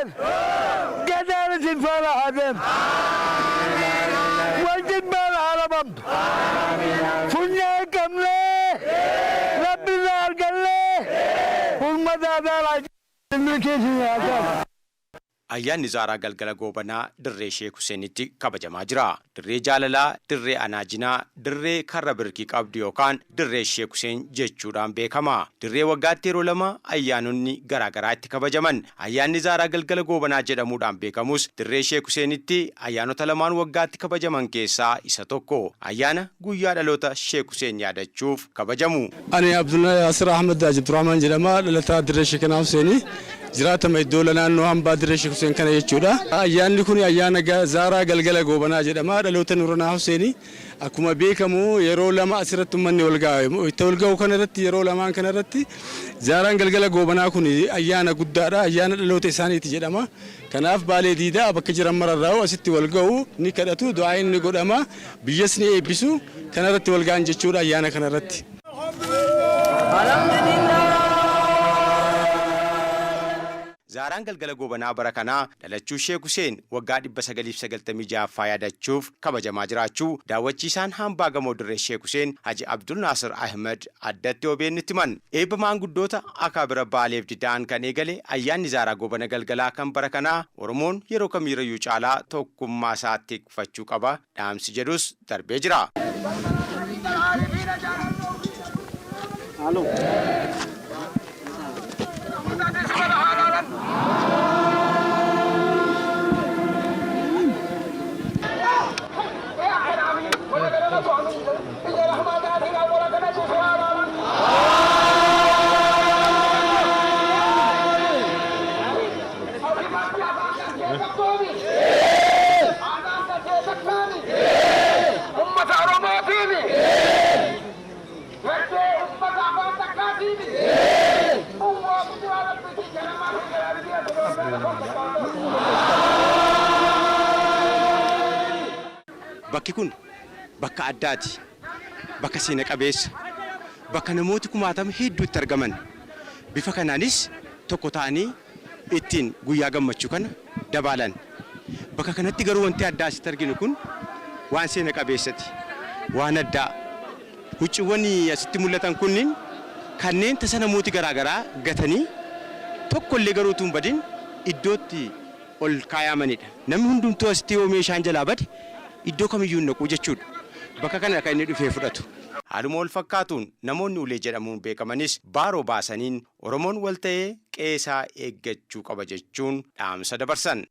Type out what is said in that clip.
Adem. Gedar Zinfara Adem. Wajib Bal Arabam. Funya Kamle. Rabbina Argalle. Ummada Adalaj. Mülkesi Adem. Ayyaanni Zaaraa galgala goobanaa dirree Sheek Huseenitti kabajamaa jira. Dirree jaalalaa, dirree anaajinaa, dirree karra birkii qabdu yookaan dirree Sheek Huseen jechuudhaan beekama. Dirree waggaatti yeroo lama ayyaanonni garaagaraa itti kabajaman. Ayyaanni Zaaraa galgala goobanaa jedhamuudhaan beekamus dirree Sheek Huseenitti ayyaanota lamaan waggaatti kabajaman keessaa isa tokko. Ayyaana guyyaa dhaloota Sheek Huseen yaadachuuf kabajamu. Ani Abdullahi Yasir Ahmed Abdurrahman jedhama dhalataa dirree Sheek Huseeni. Jiraatama iddoo naannoo hambaa dirree Sheek Huseen kana jechuudha. Ayyaanni kun ayyaana Zaaraa galgala goobanaa jedhama. Dhaloota Nuuranaa Huseeni akkuma beekamu yeroo lama asirratti uummanni wal gaa'e. Itti wal gaa'u kana irratti yeroo lamaan kana irratti Zaaraan galgala goobanaa kun ayyaana guddaadha. Ayyaana dhaloota isaaniiti jedhama. Kanaaf baalee diidaa bakka jiran mararraa asitti wal ga'u ni kadhatu du'aa inni godhama. Biyyas ni eebbisu kana irratti wal ga'an jechuudha ayyaana kana irratti. Zaaraan galgala goobanaa bara kanaa dhalachuu Sheek Huseen waggaa 996 yaadachuuf kabajamaa jiraachuu daawwachiisaan hambaa gamoo dirree Sheek Huseen Haji Abdul Naasir Ahmed addatti OBN'tti himan. Eebba maanguddoota akaabira baaleef didaan kan eegale ayyaanni Zaaraa goobana galgalaa kan bara kanaa Oromoon yeroo kamiirayyuu caalaa tokkummaa isaa tikfachuu qaba dhaamsi jedhus darbee jira. Bakki kun bakka addaati. Bakka seena qabeessa. Bakka namooti kumaatama hedduu itti argaman. Bifa kanaanis tokko ta'anii ittiin guyyaa gammachuu kana dabaalan. Bakka kanatti garuu wanti addaa asitti arginu kun waan seena qabeessati. Waan addaa. Hucciiwwan asitti mul'atan kunniin kanneen tasa namooti garaagaraa gatanii tokkollee garuu tuun badin iddootti ol kaayamanidha. Namni hundumtuu asitti yoo meeshaan jalaa bade iddoo kamiyyuu naquu jechuudha. Bakka kana kan inni dhufee fudhatu. Haaluma wal fakkaatuun namoonni ulee jedhamuun beekamanis baaroo baasaniin Oromoon wal ta'ee qeesaa eeggachuu qaba jechuun dhaamsa dabarsan.